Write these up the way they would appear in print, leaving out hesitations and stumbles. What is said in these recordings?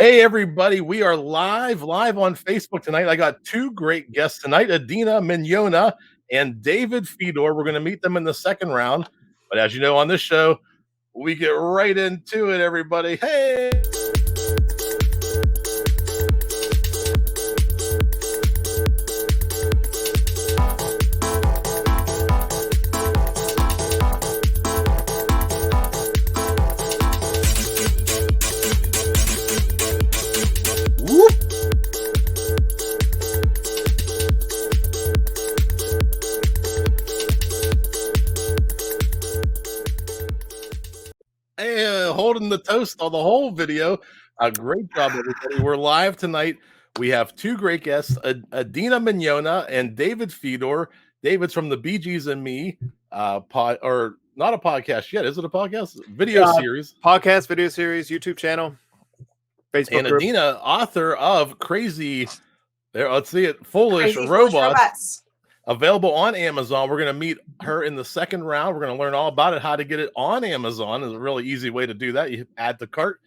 Hey, everybody. We are live on Facebook tonight. I got two great guests tonight, Adeena Mignogna and David Fedor. We're going to meet them in the second round. But as you know, on this show, we get right into it, everybody. Hey. Holding the toast on the whole video. Great job, everybody. We're live tonight. We have two great guests, Adeena Mignogna and David Fedor. David's from the Bee Gees and Me or not a podcast yet. Is it a podcast? Video series. Podcast, video series, YouTube channel, Facebook and group. Adeena, author of Crazy, let's see it, Foolish Robots. Available on Amazon. We're going to meet her in the second round. We're going to learn all about it, how to get it on Amazon. Is a really easy way to do that. You add to cart.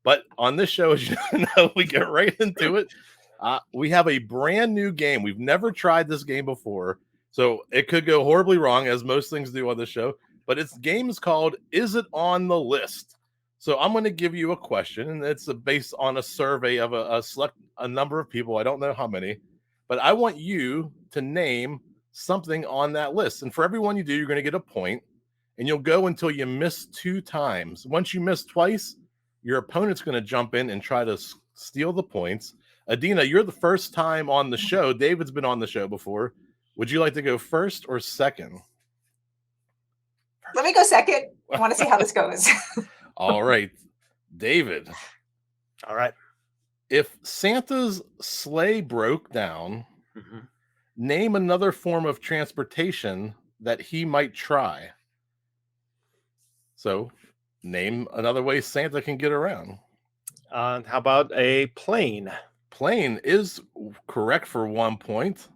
But on this show, as you know, we get right into it. We have a brand new game. We've never tried this game before, so it could go horribly wrong, as most things do on the show. But its game is called Is It On the List? So I'm going to give you a question, and it's based on a survey of a number of people. I don't know how many. But I want you to name something on that list. And for every one you do, you're going to get a point. And you'll go until you miss 2 times. Once you miss twice, your opponent's going to jump in and try to steal the points. Adeena, you're the first time on the show. David's been on the show before. Would you like to go first or second? Let me go second. I want to see how this goes. All right. David. All right. If Santa's sleigh broke down, name another form of transportation that he might try. So, name another way Santa can get around. How about a plane? Plane is correct for 1 point.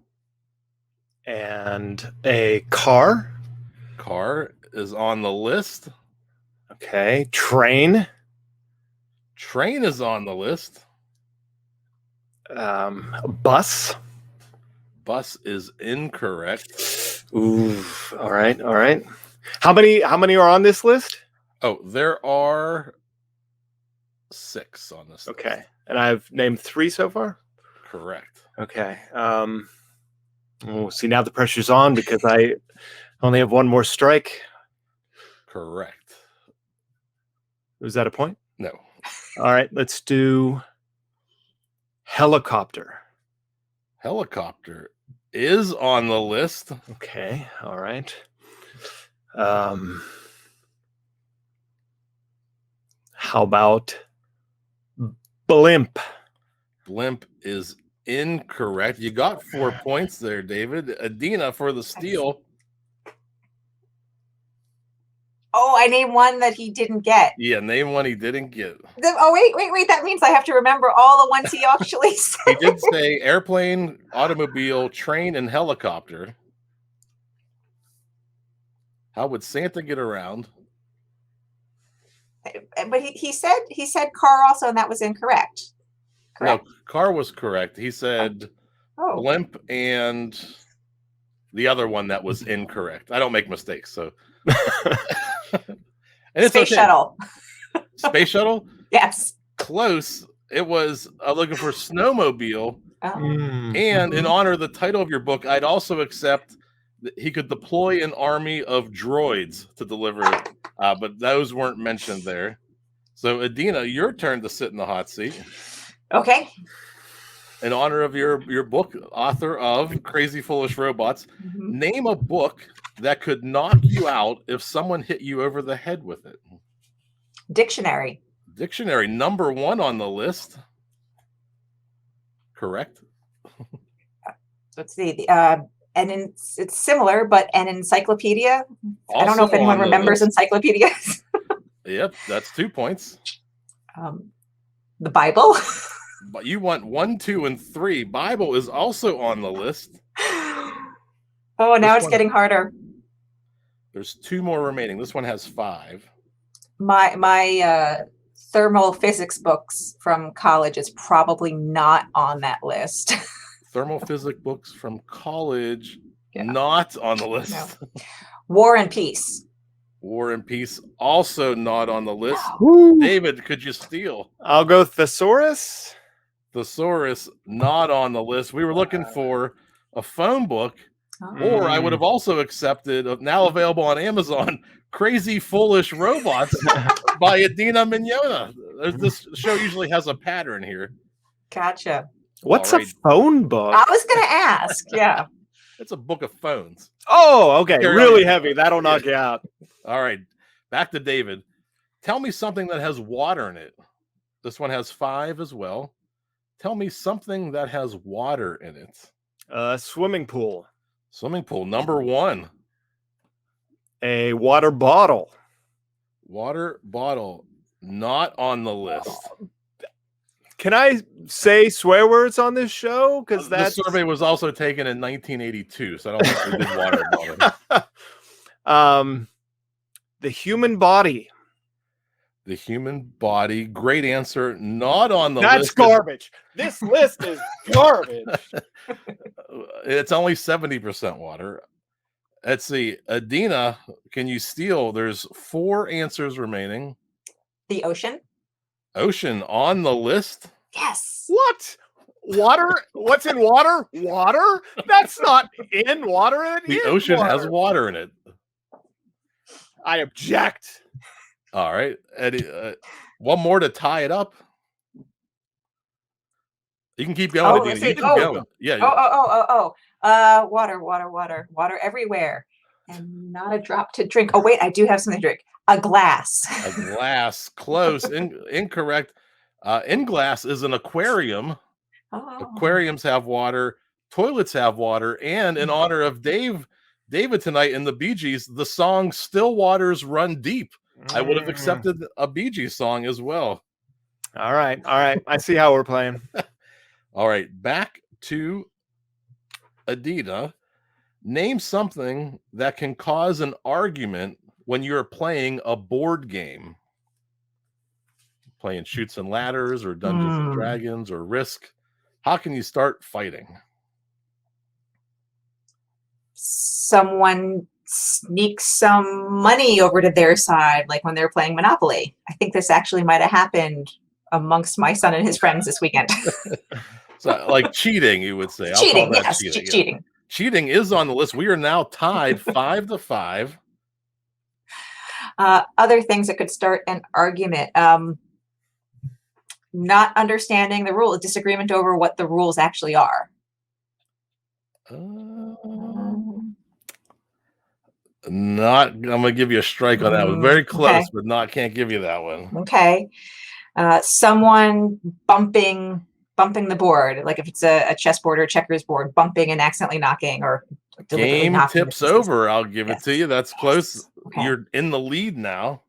And a car? Car is on the list. Okay. Train? Train is on the list. Bus? Bus is incorrect. Ooh, all right. How many are on this list? Oh, there are 6 on this list. Okay. And I've named 3 so far? Correct. Okay. See, now the pressure's on because I only have one more strike. Correct. Was that a point? No. All right, let's do helicopter. Helicopter is on the list. Okay, all right. How about blimp? Blimp is incorrect. You got 4 points there, David. Adeena for the steal. Oh, I named one that he didn't get. Yeah, name one he didn't get. Oh, wait. That means I have to remember all the ones he actually said. He did say airplane, automobile, train, and helicopter. How would Santa get around? But he said car also, and that was incorrect. Correct? No, car was correct. He said blimp and the other one that was incorrect. I don't make mistakes, so. And it's Space shuttle. Space shuttle? Yes. Close. It was looking for snowmobile. And in honor of the title of your book, I'd also accept that he could deploy an army of droids to deliver, but those weren't mentioned there. So, Adeena, your turn to sit in the hot seat. Okay. In honor of your book, author of Crazy Foolish Robots, name a book that could knock you out if someone hit you over the head with it. Dictionary. Dictionary, number 1 on the list. Correct. Let's see. It's similar, but an encyclopedia. Also I don't know if anyone remembers encyclopedias. Yep, that's 2 points. The Bible. But you want 1, 2, and 3. Bible is also on the list. Oh, now it's getting harder. There's 2 more remaining. This one has 5. My Thermal physics books from college is probably not on that list. Thermal physics books from college, not on the list. No. War and Peace. War and Peace, also not on the list. Woo. David, could you steal? I'll go Thesaurus. Thesaurus, not on the list. We were looking for a phone book, or I would have also accepted, now available on Amazon, Crazy Foolish Robots by Adeena Mignogna. This show usually has a pattern here. Gotcha. What's a phone book? I was going to ask. Yeah. It's a book of phones. Oh, okay. Really heavy. That'll knock you out. All right. Back to David. Tell me something that has water in it. This one has 5 as well. Tell me something that has water in it. Swimming pool. Swimming pool. Number 1. A water bottle. Water bottle. Not on the list. Can I say swear words on this show? Because that survey was also taken in 1982, so I don't think we did water bottle. The human body. The human body. Great answer. Not on the list. That's garbage. This list is garbage. It's only 70% water. Let's see. Adeena, can you steal? There's 4 answers remaining. The ocean. Ocean on the list? Yes. What? Water? What's in water? Water? That's not in water. The ocean has water in it. I object. All right, Eddie. One more to tie it up. You can keep going. Oh, Adeena. You can go. Yeah. Water everywhere, and not a drop to drink. Oh wait, I do have something to drink. A glass. A glass. Close. Incorrect. In glass is an aquarium. Oh. Aquariums have water. Toilets have water. And in honor of David tonight in the Bee Gees, the song "Still Waters Run Deep." I would have accepted a Bee Gees song as well. All right. I see how we're playing. All right, back to Adeena. Name something that can cause an argument when you're playing a board game. Playing Chutes and Ladders or Dungeons and Dragons or Risk. How can you start fighting? Someone sneaks some money over to their side, like when they're playing Monopoly. I think this actually might have happened amongst my son and his friends this weekend. So, like cheating, you would say. Cheating, yes, cheating. Yeah. Cheating is on the list. We are now tied 5-5. Other things that could start an argument. Not understanding the rule, disagreement over what the rules actually are. I'm gonna give you a strike on that one. Very close, but can't give you that one. Okay. Someone bumping the board, like if it's a chessboard or checkers board, bumping and accidentally knocking, or game tips over. I'll give it to you. That's close. Okay. You're in the lead now.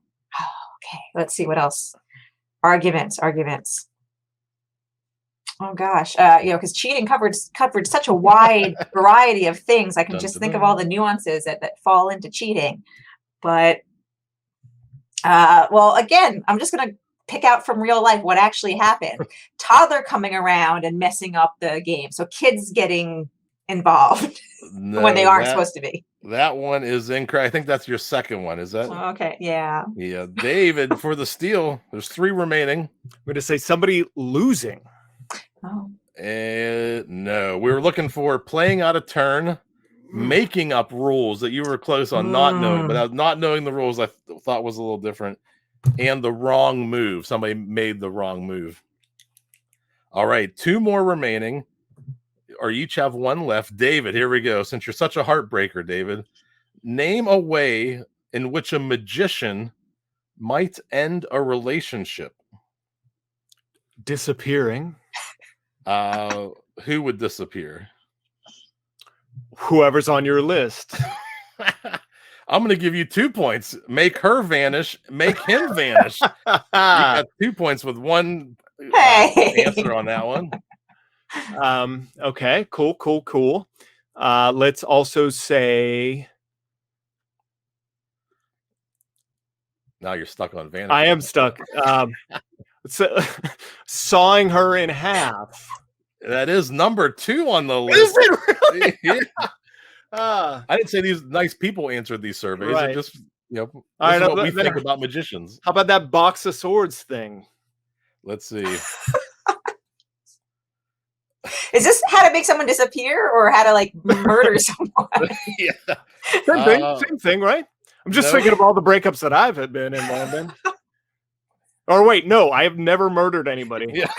Okay, let's see what else. Arguments. Oh gosh, because cheating covered such a wide variety of things. I can just think of all the nuances that fall into cheating. But well, again, I'm just gonna pick out from real life what actually happened. Toddler coming around and messing up the game. So kids getting involved when they aren't supposed to be. That one is incorrect. I think that's your second one. Is that? Okay. Yeah. Yeah. David, for the steal, there's 3 remaining. I'm going to say somebody losing. Oh. No, we were looking for playing out of turn, making up rules that you were close on not knowing, but not knowing the rules I thought was a little different. And the wrong move. Somebody made the wrong move. All right, 2 more remaining. Or you each have 1 left. David, here we go. Since you're such a heartbreaker, David, name a way in which a magician might end a relationship. Disappearing. Who would disappear? Whoever's on your list. I'm going to give you 2 points. Make her vanish. Make him vanish. You got 2 points with 1 answer on that one. Okay. Cool. Let's also say Now you're stuck on vanity. I am stuck. So, sawing her in half. That is number 2 on the list. Is it really? Yeah. I didn't say these nice people answered these surveys. Right. It just, this is right, what we think about magicians. How about that box of swords thing? Let's see. Is this how to make someone disappear or how to like murder someone? Yeah. Same thing, right? I'm just thinking of all the breakups that I've been involved in. Or wait, no, I have never murdered anybody. Yeah.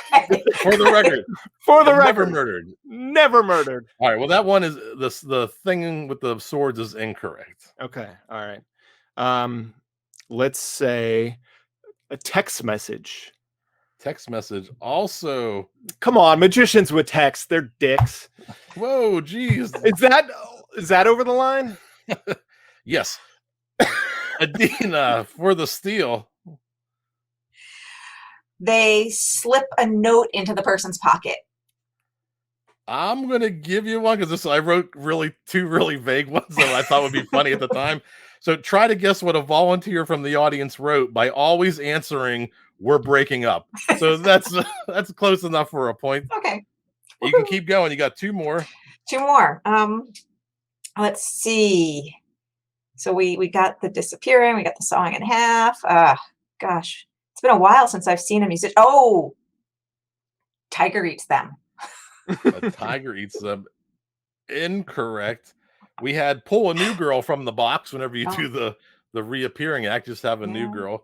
For the record. Never murdered. Never murdered. All right. Well, that one is the thing with the swords is incorrect. Okay. All right. Let's say a text message. Text message also. Come on, magicians with text, they're dicks. Whoa, geez. Is that over the line? Yes. Adeena for the steal. They slip a note into the person's pocket. I'm going to give you one because I wrote two really vague ones that I thought would be funny at the time. So try to guess what a volunteer from the audience wrote by always answering, "We're breaking up." So that's close enough for a point. Okay. You can keep going. You got 2 more. 2 more. Let's see. So we got the disappearing. We got the sawing in half. Gosh. It's been a while since I've seen a musician. Oh, tiger eats them. A tiger eats them. Incorrect. We had pull a new girl from the box whenever you do the reappearing act. Just have a new girl.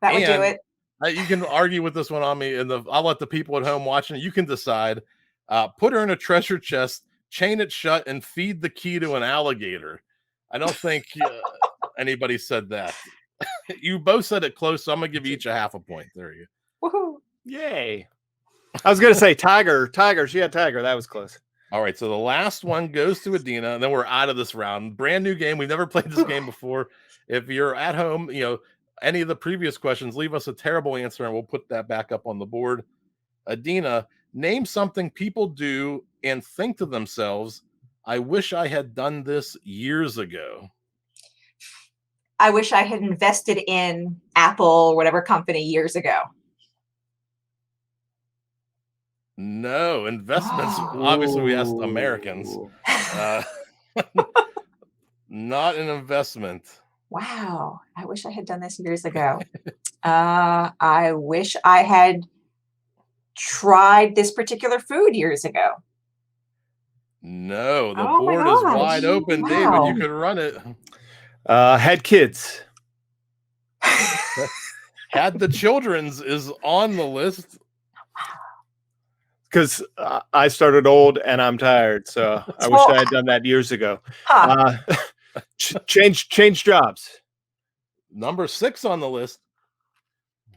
That would do it. You can argue with this one on me, and I'll let the people at home watching it. You can decide. Put her in a treasure chest, chain it shut, and feed the key to an alligator. I don't think anybody said that. You both said it close, so I'm gonna give you each a half a point. There you go. Woohoo! Yay! I was gonna say tiger. She had tiger. That was close. All right, so the last one goes to Adeena, and then we're out of this round. Brand new game. We've never played this game before. If you're at home, any of the previous questions, leave us a terrible answer, and we'll put that back up on the board. Adeena, name something people do and think to themselves, "I wish I had done this years ago." I wish I had invested in Apple or whatever company years ago. No, investments. Obviously, we asked Americans. Not an investment. Wow. I wish I had done this years ago. I wish I had tried this particular food years ago. No, the board is wide open. Wow. David, you could run it. Had kids. Had the children's is on the list. Because I started old and I'm tired, so I wish I had done that years ago. Huh. Change jobs. Number 6 on the list.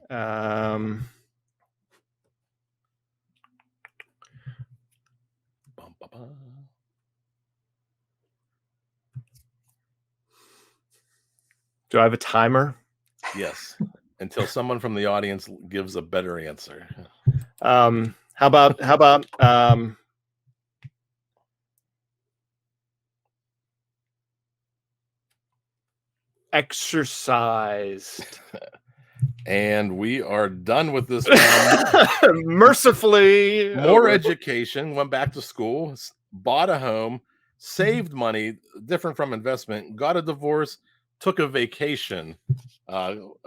Do I have a timer? Yes. Until someone from the audience gives a better answer. How about exercised? And we are done with this round. Mercifully. More education, went back to school, bought a home, saved money, different from investment, got a divorce, took a vacation.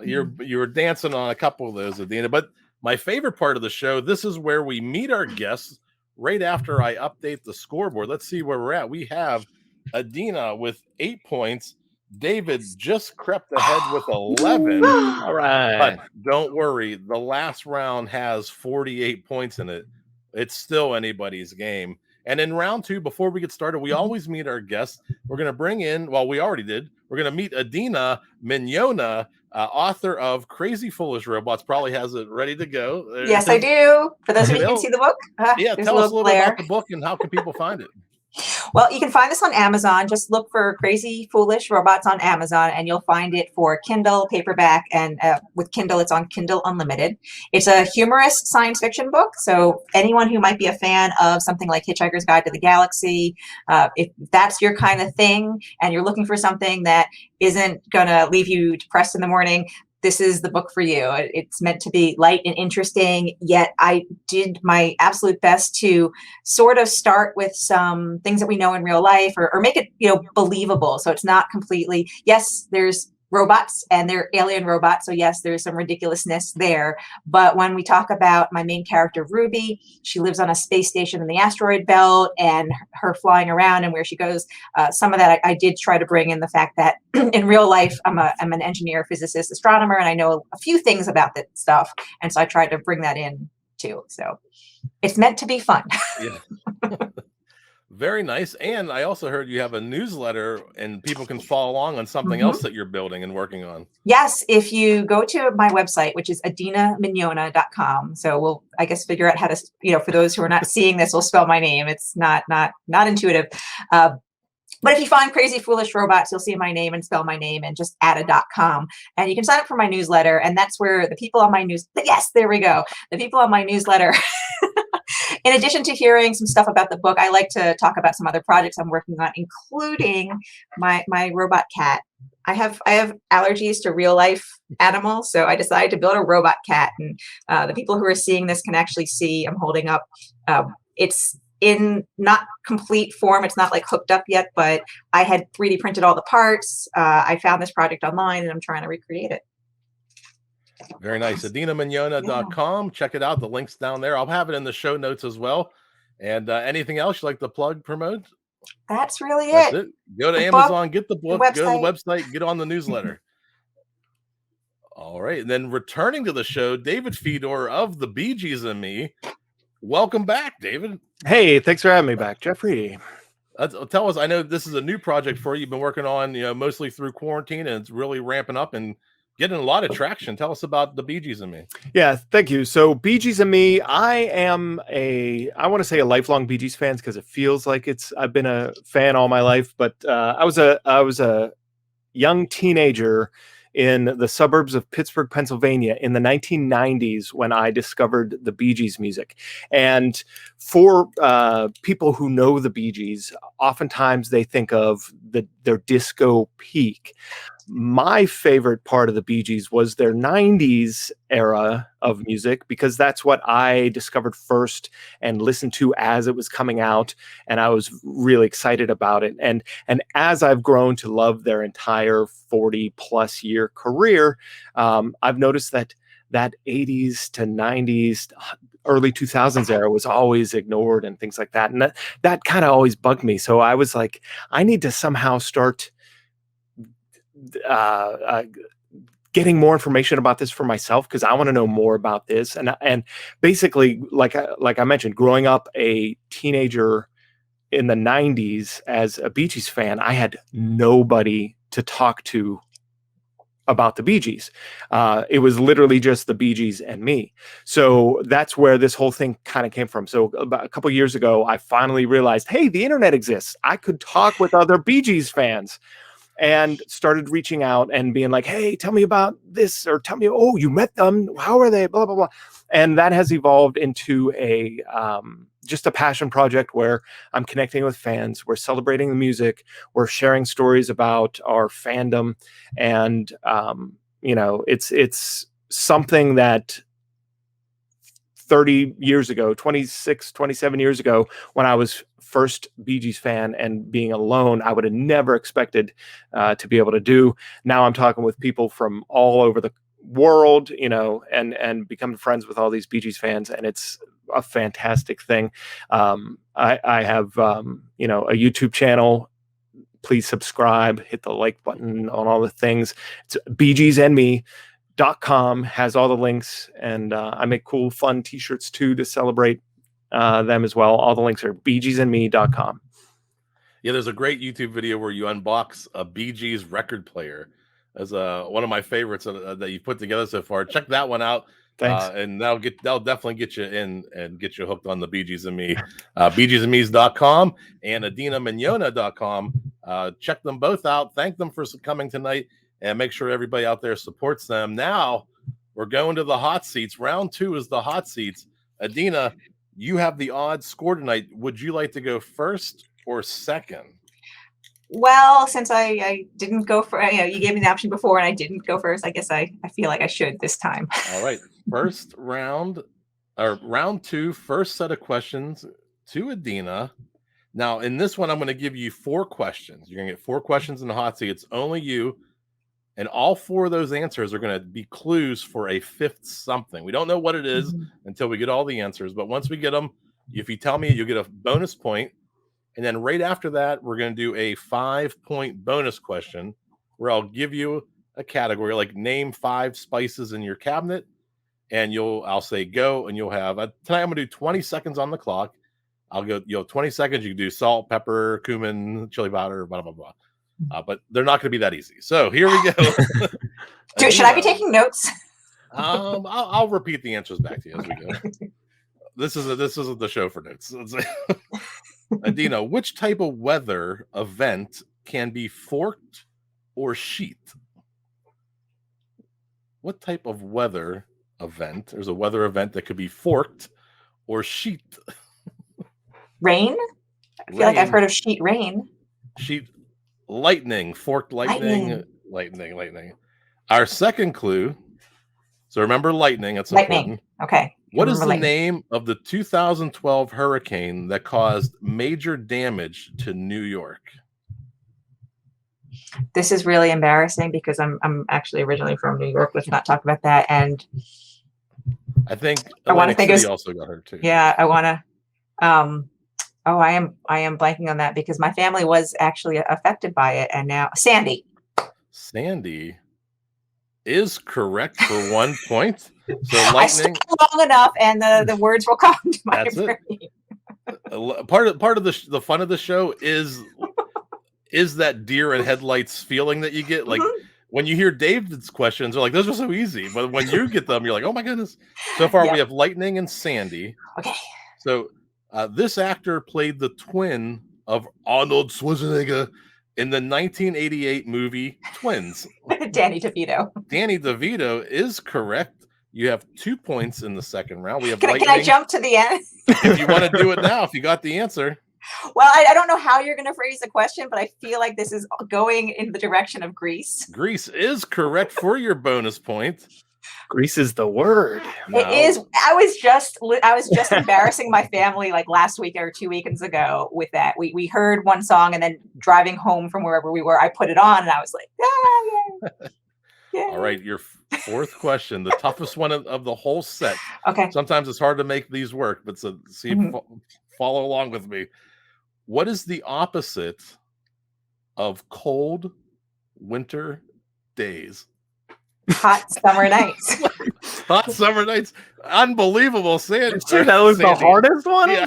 You were dancing on a couple of those, Adeena, but my favorite part of the show, this is where we meet our guests right after I update the scoreboard. Let's see where we're at. We have Adeena with 8 points. David just crept ahead with 11. All right. But don't worry. The last round has 48 points in it. It's still anybody's game. And in round 2, before we get started, we always meet our guests. We're going to bring in, well, we already did. We're going to meet Adeena Mignogna, author of Crazy Foolish Robots. Probably has it ready to go. Yes, I do. For those of you who can see the book. Yeah, tell us a little bit about the book and how can people find it. Well, you can find this on Amazon. Just look for Crazy Foolish Robots on Amazon, and you'll find it for Kindle, paperback, and with Kindle, it's on Kindle Unlimited. It's a humorous science fiction book, so anyone who might be a fan of something like Hitchhiker's Guide to the Galaxy, if that's your kind of thing, and you're looking for something that isn't going to leave you depressed in the morning, this is the book for you. It's meant to be light and interesting, yet I did my absolute best to sort of start with some things that we know in real life, or make it, believable. So it's not completely, yes, there's robots and they're alien robots. So yes, there's some ridiculousness there. But when we talk about my main character, Ruby, she lives on a space station in the asteroid belt, and her flying around and where she goes, some of that I did try to bring in the fact that in real life, I'm an engineer, physicist, astronomer, and I know a few things about that stuff. And so I tried to bring that in too. So it's meant to be fun. Yeah. Very nice. And I also heard you have a newsletter and people can follow along on something else that you're building and working on. Yes. If you go to my website, which is AdeenaMignogna.com. So we'll, I guess, figure out how to, for those who are not seeing this, we'll spell my name. It's not intuitive. But if you find Crazy Foolish Robots, you'll see my name and spell my name and just add a.com. And you can sign up for my newsletter. And that's where the people on my yes, there we go. The people on my newsletter, in addition to hearing some stuff about the book, I like to talk about some other projects I'm working on, including my robot cat. I have allergies to real life animals, so I decided to build a robot cat. And the people who are seeing this can actually see I'm holding up. It's in not complete form. It's not like hooked up yet, but I had 3D printed all the parts. I found this project online and I'm trying to recreate it. Very nice. AdeenaMignogna.com. Yeah. Check it out. The link's down there. I'll have it in the show notes as well. And anything else you like to plug, promote? That's really it. Go to Amazon, get the book, go to the website, get on the newsletter. All right. And then returning to the show, David Fedor of the Bee Gees and Me. Welcome back, David. Hey, thanks for having me back, Jeffrey. Tell us, I know this is a new project for you. You've been working on, mostly through quarantine, and it's really ramping up and getting a lot of traction. Tell us about the Bee Gees and Me. Yeah, thank you. So Bee Gees and Me, I am I want to say a lifelong Bee Gees fan because it feels like I've been a fan all my life, but I was a young teenager in the suburbs of Pittsburgh, Pennsylvania in the 1990s when I discovered the Bee Gees music. And for people who know the Bee Gees, oftentimes they think of their disco peak. My favorite part of the Bee Gees was their 90s era of music, because that's what I discovered first and listened to as it was coming out. And I was really excited about it. And as I've grown to love their entire 40 plus year career, I've noticed that 80s to 90s, early 2000s era was always ignored and things like that. And that kind of always bugged me. So I was like, I need to somehow start getting more information about this for myself, because I want to know more about this. And basically, like I mentioned, growing up a teenager in the 90s as a Bee Gees fan, I had nobody to talk to about the Bee Gees. It was literally just the Bee Gees and me. So that's where this whole thing kind of came from. So about a couple of years ago, I finally realized, hey, the internet exists. I could talk with other Bee Gees fans. And started reaching out and being like, hey, tell me about this, or tell me, oh, you met them, how are they, blah, blah, blah. And that has evolved into just a passion project where I'm connecting with fans, we're celebrating the music, we're sharing stories about our fandom. And, it's something that 30 years ago, 26, 27 years ago, when I was first Bee Gees fan and being alone, I would have never expected to be able to do. Now I'm talking with people from all over the world, and become friends with all these Bee Gees fans. And it's a fantastic thing. I have, a YouTube channel. Please subscribe, hit the like button on all the things. It's Bee Gees and Me.com has all the links, and I make cool, fun t-shirts too to celebrate them as well. All the links are BeeGeesandMe.com. Yeah, there's a great YouTube video where you unbox a Bee Gees record player. As one of my favorites that you put together so far. Check that one out. Thanks. And that'll definitely get you in and get you hooked on the Bee Gees and Me. BeeGeesandMe's.com and AdeenaMignogna.com. Check them both out. Thank them for coming tonight, and make sure everybody out there supports them. Now we're going to the hot seats. Round 2 is the hot seats. Adeena, you have the odd score tonight. Would you like to go first or second? Well, since I didn't go for, you gave me the option before and I didn't go first, I guess I feel like I should this time. All right. First round, or round 2, first set of questions to Adeena. Now, in this one, I'm going to give you 4 questions. You're going to get 4 questions in the hot seat. It's only you. And all 4 of those answers are going to be clues for a 5th something. We don't know what it is until we get all the answers. But once we get them, if you tell me, you'll get a bonus point. And then right after that, we're going to do a 5-point bonus question where I'll give you a category, like name 5 spices in your cabinet. And I'll say go, and you'll have, tonight I'm going to do 20 seconds on the clock. I'll go, 20 seconds. You can do salt, pepper, cumin, chili powder, blah, blah, blah. But they're not going to be that easy. So here we go. Should I be taking notes? I'll repeat the answers back to you as we go. This isn't the show for notes. Adeena, which type of weather event can be forked or sheet? What type of weather event? There's a weather event that could be forked or sheet. Rain? I feel like I've heard of sheet rain. Sheet lightning, forked lightning. Our second clue. So remember lightning. That's important. Okay. What is the name of the 2012 hurricane that caused major damage to New York? This is really embarrassing because I'm actually originally from New York. Let's not talk about that. And I think Atlantic City also got hurt too. Yeah, I want to. I am blanking on that because my family was actually affected by it, and now Sandy. Sandy is correct for 1 point. So lightning. I stuck long enough, and the words will come to my brain. Part of the fun of the show is that deer and headlights feeling that you get. Like when you hear David's questions, they're like, those are so easy. But when you get them, you're like, oh my goodness. So far, we have lightning and Sandy. Okay. So this actor played the twin of Arnold Schwarzenegger in the 1988 movie Twins. Danny DeVito. Danny DeVito is correct. You have 2 points in the second round. We have Can I jump to the end? If you want to do it now, if you got the answer. Well, I don't know how you're going to phrase the question, but I feel like this is going in the direction of Greece. Greece is correct for your bonus point. Greece is the word. No. It is. I was just embarrassing my family like last week or 2 weekends ago with that. We heard one song, and then driving home from wherever we were, I put it on, and I was like, yeah. All right, your 4th question, the toughest one of the whole set. Okay. Sometimes it's hard to make these work, but follow along with me. What is the opposite of cold winter days? Hot summer nights. Hot summer nights. Unbelievable, Sandy. Sure, that was the hardest one? Yeah.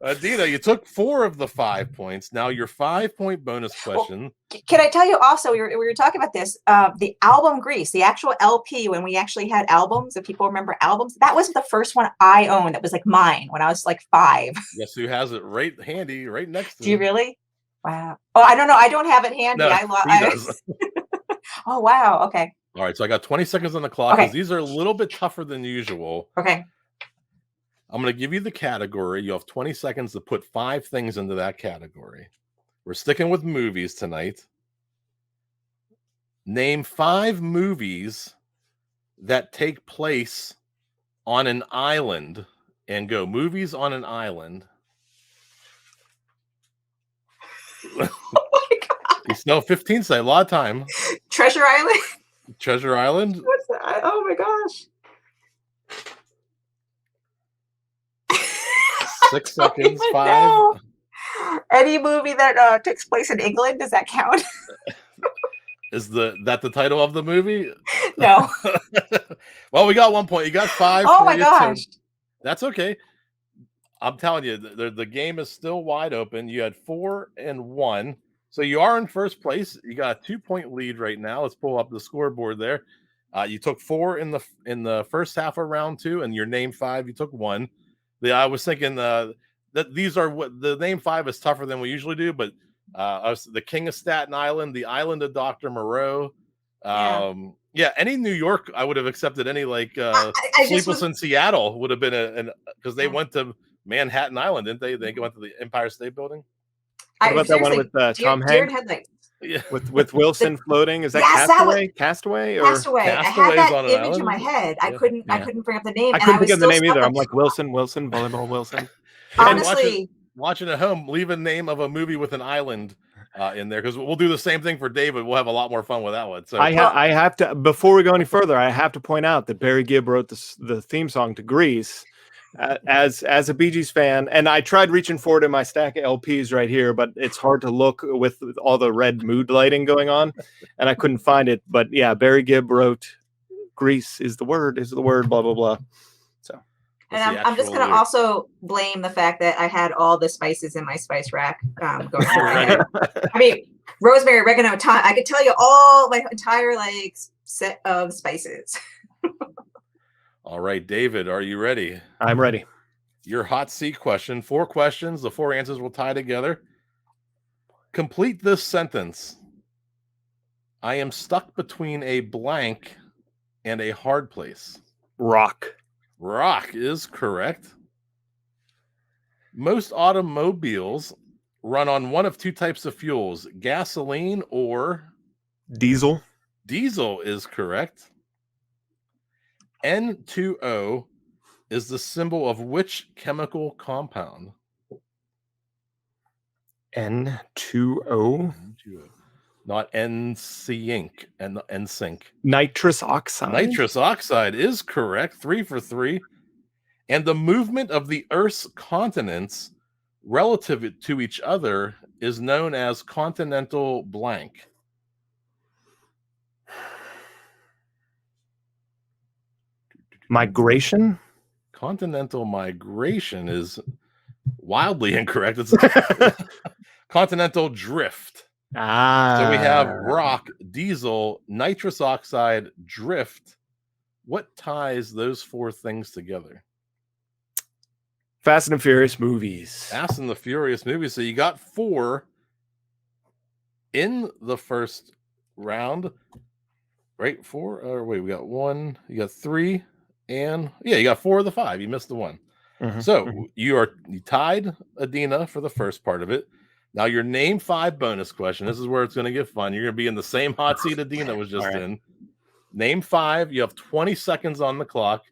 Adeena, you took 4 of the 5 points. Now your 5-point bonus question. Well, can I tell you also, we were talking about this, the album Grease, the actual LP, when we actually had albums, if people remember albums, that was the first one I owned that was like mine when I was like 5. Guess who has it right handy, right next to Do you really? Wow. Oh, I don't know. I don't have it handy. No, he does. Oh, wow. Okay. All right. So I got 20 seconds on the clock because these are a little bit tougher than usual. Okay. I'm going to give you the category. You have 20 seconds to put 5 things into that category. We're sticking with movies tonight. Name 5 movies that take place on an island, and go movies on an island. Oh my God. You still have 15 seconds, a lot of time. Treasure Island? Treasure Island? What's that? Oh my gosh. 6 seconds, 5. Know. Any movie that takes place in England, does that count? Is that the title of the movie? No. Well, we got 1 point. You got 5. Oh my gosh. That's okay. I'm telling you, the game is still wide open. You had 4 and 1. So you are in first place. You got a 2-point lead right now. Let's pull up the scoreboard there. You took 4 in the first half of round 2, and your name 5, you took 1. I was thinking that these are what the name 5 is tougher than we usually do, but the King of Staten Island, the Island of Dr. Moreau. Any New York, I would have accepted. Any like Sleepless in Seattle would have been because they went to Manhattan Island, didn't they? They went to the Empire State Building. What about that one with Tom Hanks? Yeah. With Wilson floating? Is that Castaway? Or Castaway. I had that image in my head. Yeah. I couldn't bring up the name. I couldn't think of the name either. I'm like Wilson, volleyball Wilson. Honestly, watching at home, leave a name of a movie with an island in there, because we'll do the same thing for David. We'll have a lot more fun with that one. So I have to, before we go any further, I have to point out that Barry Gibb wrote the theme song to Grease. As a Bee Gees fan, and I tried reaching forward in my stack of LPs right here, but it's hard to look with all the red mood lighting going on, and I couldn't find it. But yeah, Barry Gibb wrote "Grease is the word, blah blah blah." So, and I'm just going to also blame the fact that I had all the spices in my spice rack going through my head. I mean, rosemary, oregano, thyme. I could tell you all my entire set of spices. All right, David, are you ready? I'm ready. Your hot seat question. 4 questions. The 4 answers will tie together. Complete this sentence. I am stuck between a blank and a hard place. Rock. Rock is correct. Most automobiles run on one of 2 types of fuels, gasoline or diesel. Diesel is correct. N2O is the symbol of which chemical compound? N2O? Not NSYNC and NSYNC. Nitrous oxide. Nitrous oxide is correct. 3 for 3. And the movement of the Earth's continents relative to each other is known as continental blank. Migration? Continental migration is wildly incorrect. It's continental drift. So we have rock, diesel, nitrous oxide, drift. What ties those 4 things together? Fast and Furious movies. Fast and the Furious movies. So you got 4 in the first round, right? 4. Or wait, we got 1. You got 3. And yeah, you got 4 of the 5. You missed the 1. Mm-hmm. So you tied Adeena for the first part of it. Now your name 5 bonus question. This is where it's going to get fun. You're going to be in the same hot seat Adeena was just in. Name 5. You have 20 seconds on the clock.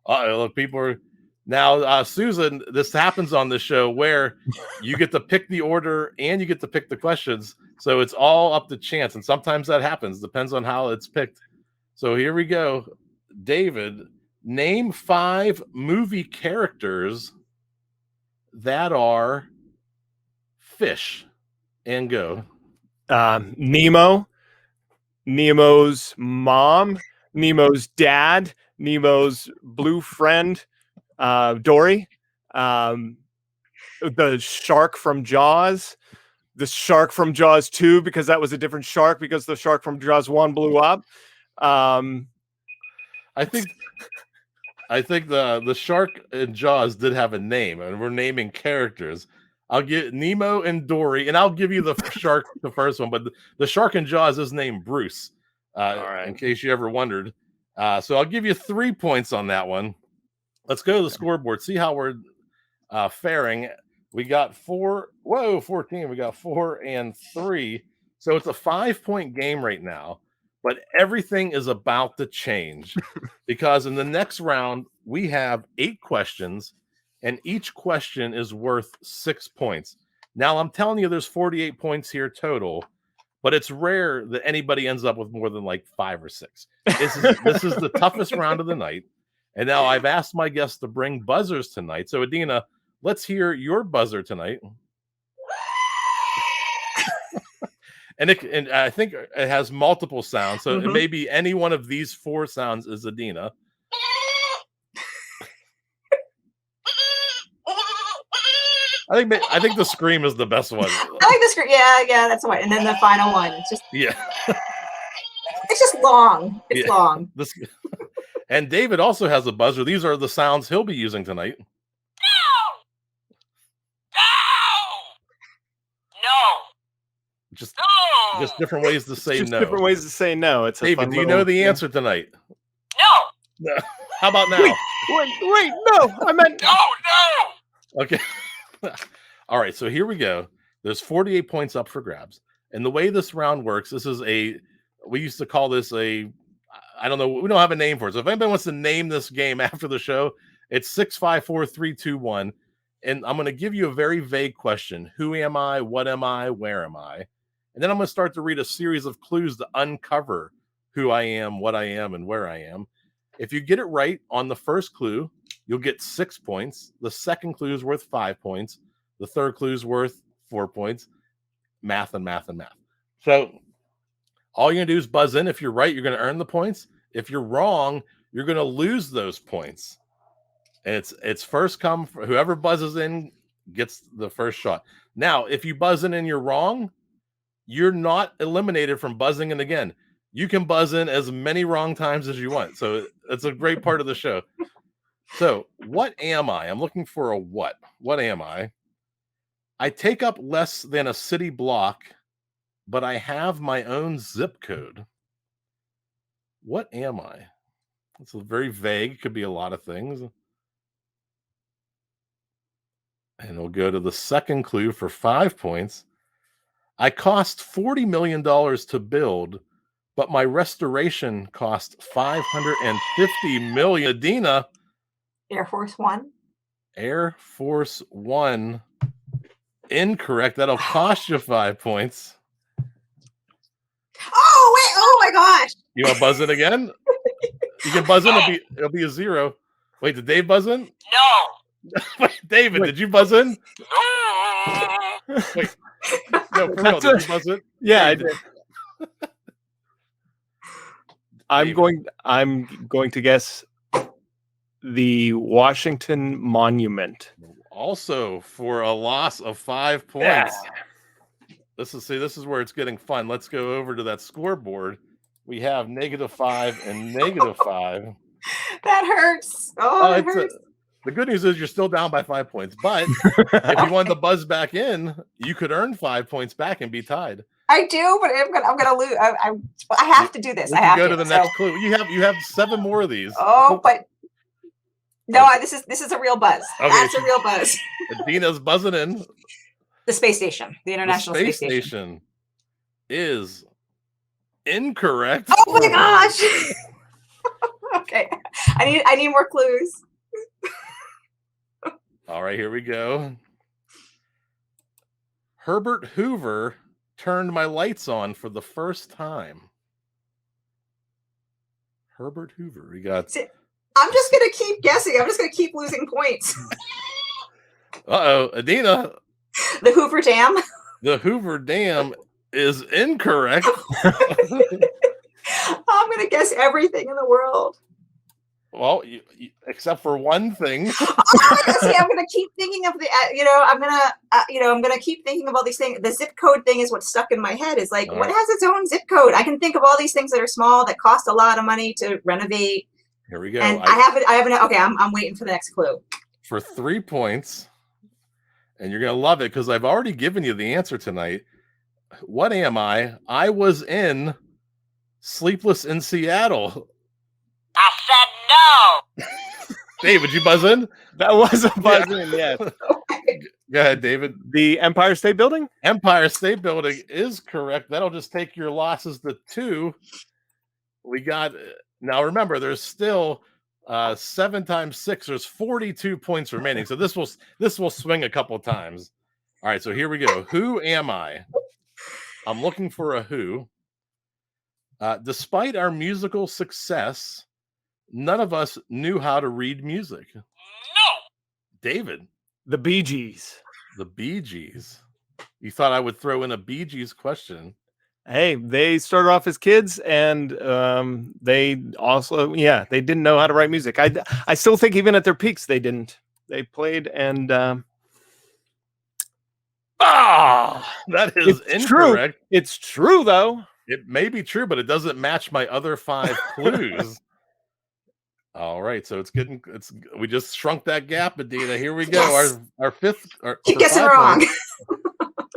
Look, people are now. Susan, this happens on the show where you get to pick the order and you get to pick the questions. So it's all up to chance, and sometimes that happens. Depends on how it's picked. So here we go, David. Name 5 movie characters that are fish, and go. Nemo, Nemo's mom, Nemo's dad, Nemo's blue friend, Dory, the shark from Jaws, the shark from Jaws 2, because that was a different shark because the shark from Jaws 1 blew up. I think the shark in Jaws did have a name, and we're naming characters. I'll get Nemo and Dory, and I'll give you the shark, the first one, but the shark in Jaws is named Bruce, in case you ever wondered. So I'll give you 3 points on that one. Let's go to the scoreboard, see how we're faring. We got 14. We got 4 and 3. So it's a 5-point game right now, but everything is about to change because in the next round, we have 8 questions. And each question is worth 6 points. Now, I'm telling you, there's 48 points here total, but it's rare that anybody ends up with more than like 5 or 6. This is the toughest round of the night. And now I've asked my guests to bring buzzers tonight. So, Adeena, let's hear your buzzer tonight. And I think it has multiple sounds. So it may be any one of these 4 sounds is Adeena. I think the scream is the best one. I like the scream. Yeah, that's the one. And then the final one. It's just it's just long. It's long. And David also has a buzzer. These are the sounds he'll be using tonight. No. Just different ways to say no. Different ways to say no. It's David. Do you know the answer tonight? No. How about now? Wait. No. I meant no. Okay. All right, so here we go. There's 48 points up for grabs. And the way this round works, we used to call this I don't know, we don't have a name for it. So if anybody wants to name this game after the show, it's 6, 5, 4, 3, 2, 1. And I'm going to give you a very vague question. Who am I? What am I? Where am I? And then I'm going to start to read a series of clues to uncover who I am, what I am, and where I am. If you get it right on the first clue, you'll get 6 points. The second clue is worth 5 points. The third clue is worth 4 points. Math and math and math. So all you're going to do is buzz in. If you're right, you're going to earn the points. If you're wrong, you're going to lose those points. And it's first come. Whoever buzzes in gets the first shot. Now, if you buzz in and you're wrong, you're not eliminated from buzzing in again. You can buzz in as many wrong times as you want. So it's a great part of the show. So what am I? I'm looking for a what. What am I? I take up less than a city block, but I have my own zip code. What am I? It's very vague. It could be a lot of things. And we'll go to the second clue for 5 points. I cost $40 million to build, but my restoration cost $550 million. Adeena. Air Force One. Air Force One. Incorrect. That'll cost you 5 points. Oh, wait. Oh, my gosh. You want to buzz in again? You can buzz in. It'll be a 0. Wait, did Dave buzz in? No. Wait, David, did you buzz in? Wait. No, for real. Did you buzz in? Yeah, I did. I'm going to guess the Washington Monument. Also for a loss of 5 points. Yeah. This is where it's getting fun. Let's go over to that scoreboard. We have -5 and -5. That hurts. Oh, it hurts. The good news is you're still down by 5 points. But if you wanted to buzz back in, you could earn 5 points back and be tied. I do, but I'm gonna lose. I have to do this. I have to go to the next clue. You have 7 more of these. Oh, but no, this is a real buzz. Okay, that's a real buzz. Adeena's buzzing in. The space station, the International Space Station, is incorrect. Oh my gosh! Okay, I need more clues. All right, here we go. Herbert Hoover turned my lights on for the first time. Herbert Hoover. We got. I'm just gonna keep guessing. I'm just gonna keep losing points. Adeena. The Hoover Dam. The Hoover Dam is incorrect. I'm gonna guess everything in the world. Well, except for one thing. I'm gonna keep thinking of the. I'm gonna keep thinking of all these things. The zip code thing is what's stuck in my head. Is like, what has its own zip code? I can think of all these things that are small that cost a lot of money to renovate. Here we go. And I have it. Okay, I'm waiting for the next clue. For 3 points, and you're gonna love it because I've already given you the answer tonight. What am I? I was in Sleepless in Seattle. I said no. David, you buzz in? That was a buzz in, yes. Go ahead, David. The Empire State Building? Empire State Building is correct. That'll just take your losses to 2. We got, now remember, there's still 7 times 6. There's 42 points remaining. So this will swing a couple times. All right, so here we go. Who am I? I'm looking for a who. Despite our musical success, none of us knew how to read music. No. David. The Bee Gees. The Bee Gees. You thought I would throw in a Bee Gees question. Hey, they started off as kids, and they also, they didn't know how to write music. I still think even at their peaks, they didn't. They played, and that is incorrect. True. It's true, though. It may be true, but it doesn't match my other 5 clues. All right, so we just shrunk that gap, Adeena. Here we go. Yes. Our fifth. Keep guessing wrong.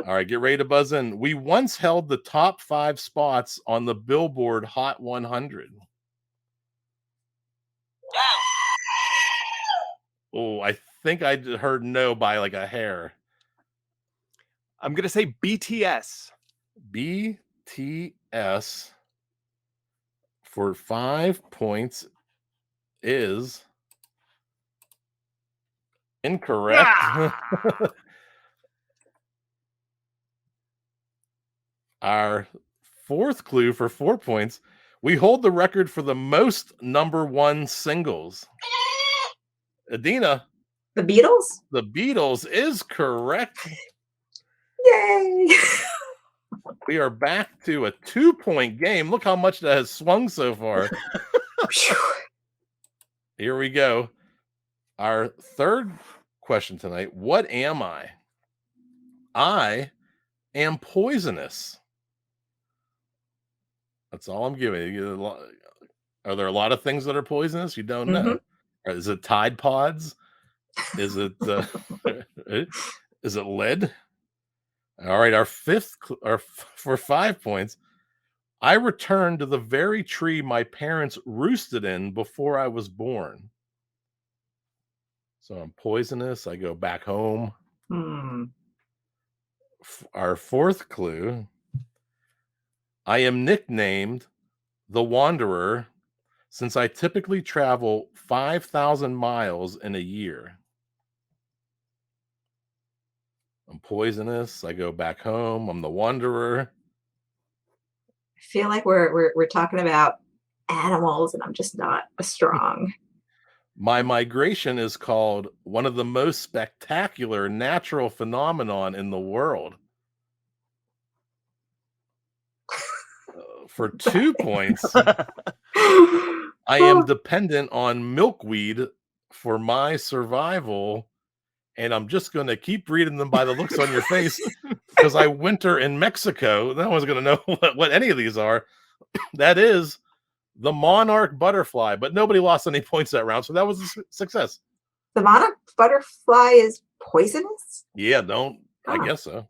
All right, get ready to buzz in. We once held the top 5 spots on the Billboard Hot 100. Oh, I think I heard no by like a hair. I'm going to say BTS. BTS for 5 points is incorrect. Our fourth clue for 4 points. We hold the record for the most #1 singles. Adeena. The Beatles? The Beatles is correct. Yay! We are back to a 2-point game. Look how much that has swung so far. Here we go. Our third question tonight. What am I? I am poisonous. That's all I'm giving you. Are there a lot of things that are poisonous? You don't know. Is it Tide Pods? Is it is it lead? All right, our fifth for 5 points. I returned to the very tree my parents roosted in before I was born. So I'm poisonous. I go back home. Our fourth clue. I am nicknamed the Wanderer since I typically travel 5,000 miles in a year. I'm poisonous. I go back home. I'm the Wanderer. I feel like we're talking about animals, and I'm just not strong. My migration is called one of the most spectacular natural phenomenon in the world. For 2 points, I am dependent on milkweed for my survival, and I'm just going to keep reading them by the looks on your face because I winter in Mexico. No one's going to know what any of these are. That is the monarch butterfly, but nobody lost any points that round, so that was a success. The monarch butterfly is poisonous? Yeah, I guess so.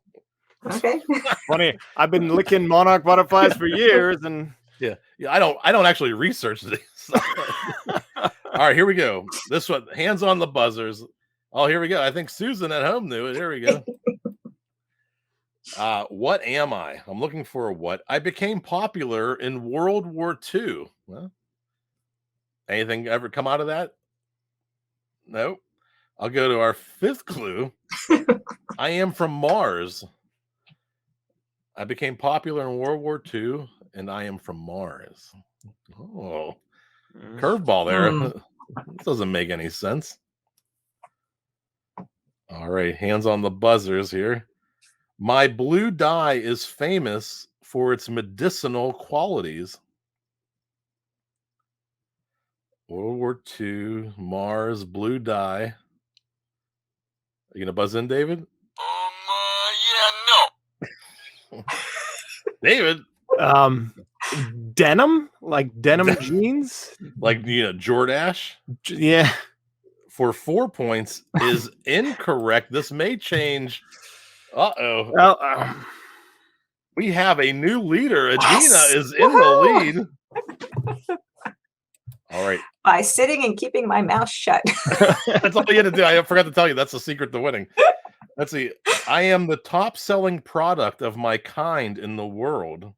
Okay. Funny. I've been licking monarch butterflies for years, and yeah. I don't actually research these. All right, here we go. This one, hands on the buzzers. Oh, here we go. I think Susan at home knew it. Here we go. What am I? I'm looking for a what. I became popular in World War II. Well, anything ever come out of that? No. I'll go to our fifth clue. I am from Mars. I became popular in World War II, and I am from Mars. Oh, curveball there. This doesn't make any sense. All right, hands on the buzzers here. My blue dye is famous for its medicinal qualities. World War II, Mars, blue dye. Are you going to buzz in, David? Yeah, no. David? Denim? Like denim jeans? Like, Jordache? Yeah. For 4 points is incorrect. This may change. Uh-oh. We have a new leader. Adeena is in the lead. All right. By sitting and keeping my mouth shut. That's all you had to do. I forgot to tell you. That's the secret to winning. Let's see. I am the top-selling product of my kind in the world.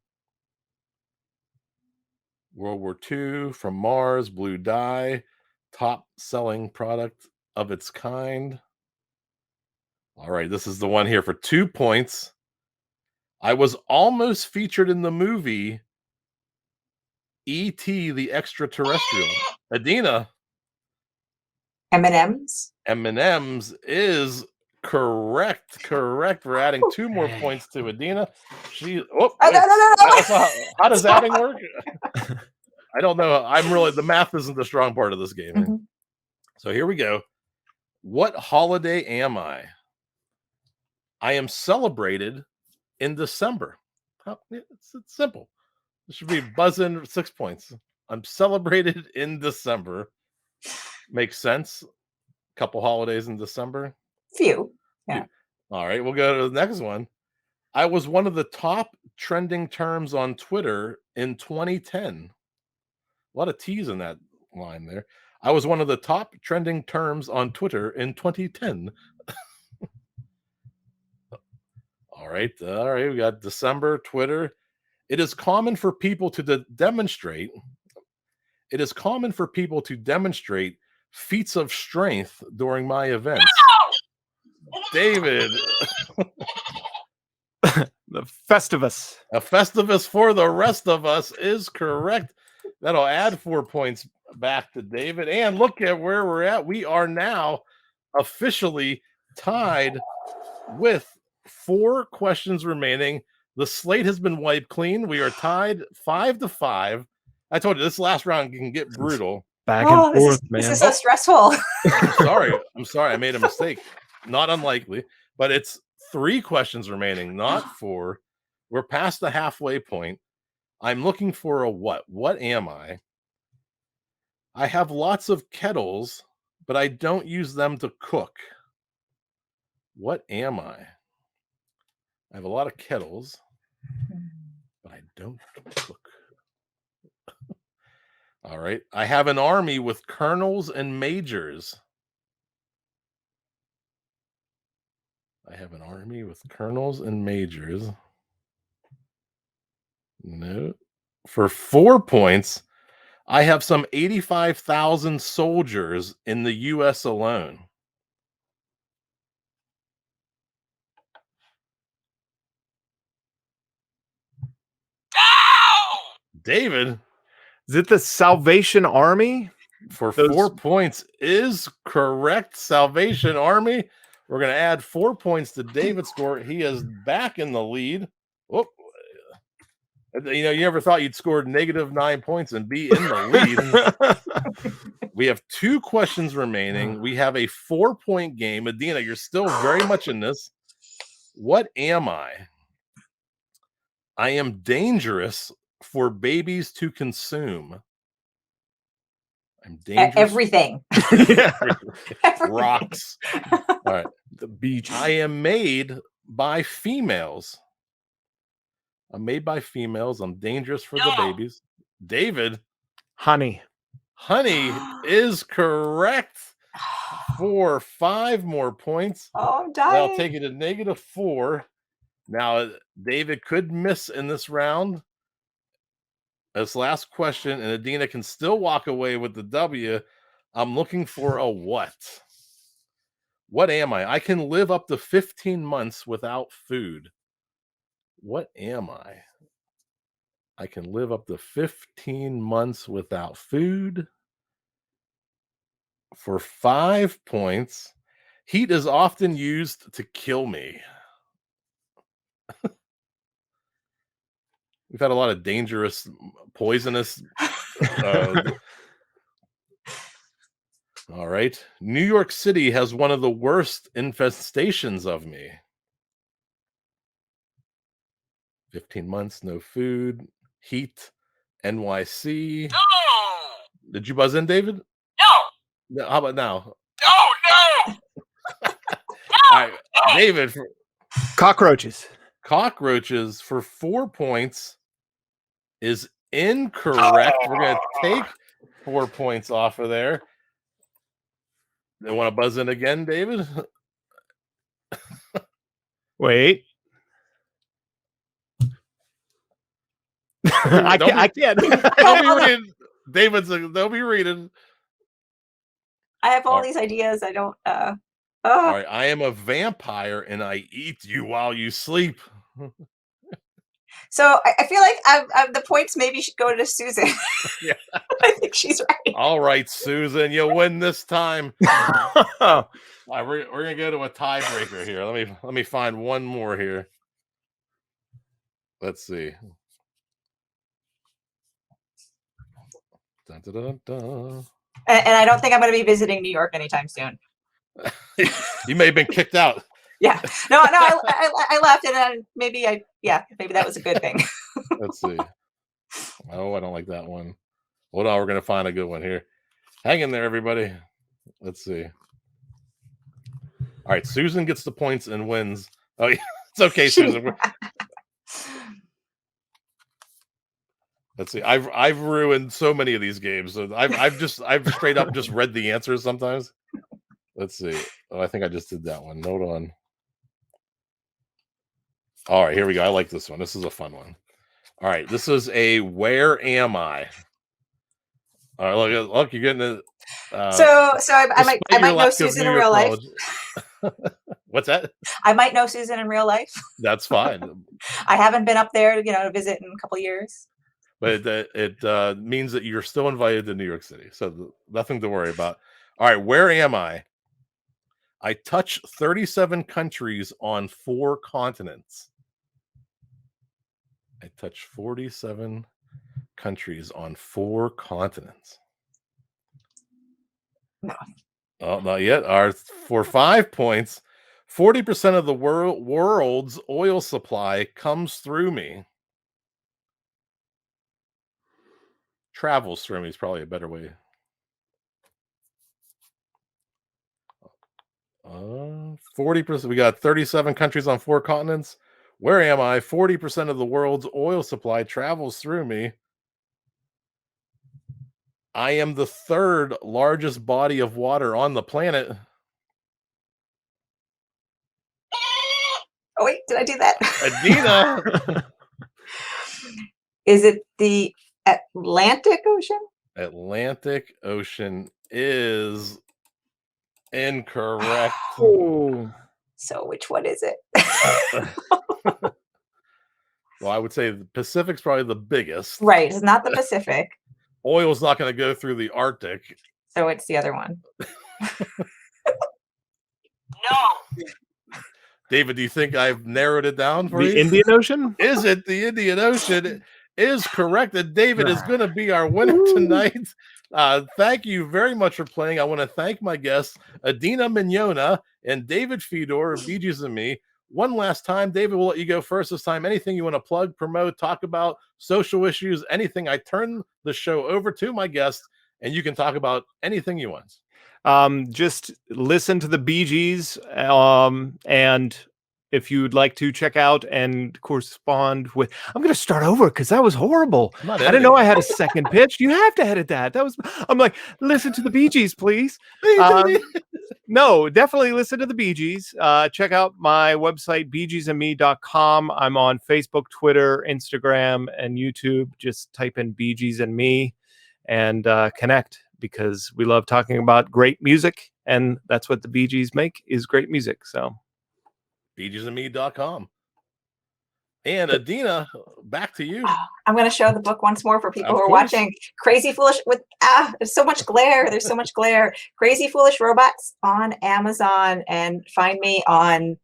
World War II, from Mars, blue dye, top-selling product of its kind. All right, this is the one here for 2 points. I was almost featured in the movie E.T. the Extraterrestrial. Adeena. M&M's? M&M's is correct. We're adding 2 more points to Adeena. No. How does adding work? I don't know. The math isn't the strong part of this game. So here we go. What holiday am I? I am celebrated in December. It's simple. This should be buzzing 6 points. I'm celebrated in December. Makes sense. Couple holidays in December. Few. Yeah. All right, we'll go to the next one. I was one of the top trending terms on Twitter in 2010. A lot of T's in that line there. I was one of the top trending terms on Twitter in 2010. All All right. We got December, Twitter. It is common for people to demonstrate. It is common for people to demonstrate feats of strength during my events. David. The Festivus. A Festivus for the rest of us is correct. That'll add 4 points back to David. And look at where we're at. We are now officially tied with 4 questions remaining. The slate has been wiped clean. We are tied 5-5. I told you this last round can get brutal. Back and forth, man. This is so stressful. I'm sorry. I made a mistake. Not unlikely, but it's 3 questions remaining, not 4. We're past the halfway point. I'm looking for a what? What am I? I have lots of kettles, but I don't use them to cook. What am I? I have a lot of kettles, but I don't cook. All right. I have an army with colonels and majors. I have an army with colonels and majors. No. For 4 points, I have some 85,000 soldiers in the U.S. alone. David. Is it the Salvation Army? For 4 points is correct. Salvation Army. We're going to add 4 points to David's score. He is back in the lead. Whoop. You know, you never thought you'd score -9 points and be in the lead. We have 2 questions remaining. We have a 4-point game. Adeena, you're still very much in this. What am I? I am dangerous for babies to consume. I'm dangerous. Everything. Everything. Rocks. All right. The beach. I am made by females. I'm made by females. I'm dangerous for the babies. David. Honey. Honey is correct for 5 more points. Oh, I'm dying. That'll take you to -4. Now, David could miss in this round. This last question, and Adeena can still walk away with the W. I'm looking for a what? What am I? I can live up to 15 months without food. What am I? I can live up to 15 months without food. For 5 points, heat is often used to kill me. We've had a lot of dangerous, poisonous. All right. New York City has one of the worst infestations of me. 15 months, no food, heat, NYC. No! Did you buzz in, David? No! How about now? No! All right, David. Cockroaches. Cockroaches for 4 points is incorrect. We're going to take 4 points off of there. They want to buzz in again, David? Wait. I can't. Don't be reading. David's they'll be reading. I have all these ideas. I don't. All right. I am a vampire and I eat you while you sleep. So I feel like the points maybe should go to Susan. Yeah. I think she's right. All right, Susan, you win this time. All right, we're gonna go to a tiebreaker here. Let me find one more here. Let's see. Dun, dun, dun, dun. And I don't think I'm going to be visiting New York anytime soon. You may have been kicked out. Yeah. No. I left, and then maybe that was a good thing. Let's see. Oh, I don't like that one. Hold on, we're gonna find a good one here. Hang in there, everybody. Let's see. All right, Susan gets the points and wins. Oh, yeah. It's okay, Susan. Let's see. I've ruined so many of these games. So I've straight up just read the answers sometimes. Let's see. Oh, I think I just did that one. Hold on. All right, here we go. I like this one. This is a fun one. All right, this is a where am I? All right, look, you're getting it. So I might know Susan in real life. What's that? I might know Susan in real life. That's fine. I haven't been up there, to visit in a couple years. But it means that you're still invited to New York City, so nothing to worry about. All right, where am I? I touch 37 countries on 4 continents. I touch 47 countries on 4 continents. No. Oh, not yet. For 5 points, 40% of the world's oil supply comes through me. Travels through me is probably a better way. 40%. We got 37 countries on 4 continents. Where am I? 40% of the world's oil supply travels through me. I am the 3rd largest body of water on the planet. Oh wait, did I do that? Adeena. Is it the Atlantic Ocean? Atlantic Ocean is incorrect. Oh. So which one is it? Well, I would say the Pacific's probably the biggest. Right, it's not the Pacific. Oil's not going to go through the Arctic. So it's the other one. No. David, do you think I've narrowed it down for you? The Indian Ocean? Is it the Indian Ocean? Is correct. And David is going to be our winner tonight. Thank you very much for playing. I want to thank my guests, Adeena Mignogna and David Fedor of Bee Gees and Me. One last time, David, we'll let you go first this time. Anything you want to plug, promote, talk about, social issues, anything. I turn the show over to my guest, and you can talk about anything you want. Just listen to the Bee Gees, and if you'd like to check out and correspond with, I'm going to start over because that was horrible. I didn't know I had a second pitch. You have to edit that. I'm like, listen to the Bee Gees, please. No, definitely listen to the Bee Gees. Check out my website, beegeesandme.com. I'm on Facebook, Twitter, Instagram, and YouTube. Just type in Bee Gees and Me and connect, because we love talking about great music, and that's what the Bee Gees make, is great music. So beegeesandme.com. And Adeena, back to you. I'm going to show the book once more for people who are watching. Crazy Foolish with there's so much glare. There's so much glare. Crazy Foolish Robots on Amazon, and find me on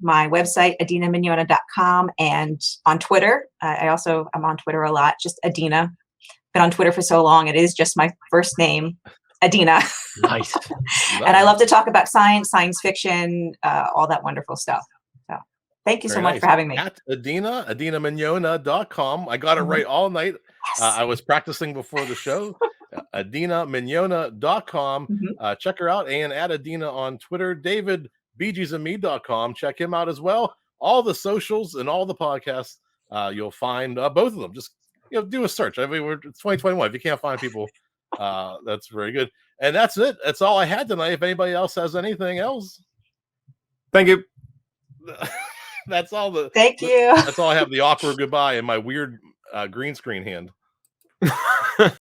my website, adeenamignogna.com, and on Twitter. I'm on Twitter a lot, just Adeena. Been on Twitter for so long, it is just my first name, Adeena. Nice. And I love to talk about science fiction, all that wonderful stuff. So thank you so much for having me. At Adeena, adeenamignogna.com. I got it right all night. Yes. I was practicing before the show. adeenamignogna.com. Check her out, and at Adeena on Twitter. David, beegeesandme.com. Check him out as well. All the socials and all the podcasts, you'll find both of them. Just do a search. I mean, it's 2021. If you can't find people, that's very good. And that's it. That's all I had tonight. If anybody else has anything else, thank you. That's all. Thank you. That's all I have. The awkward goodbye and my weird green screen hand.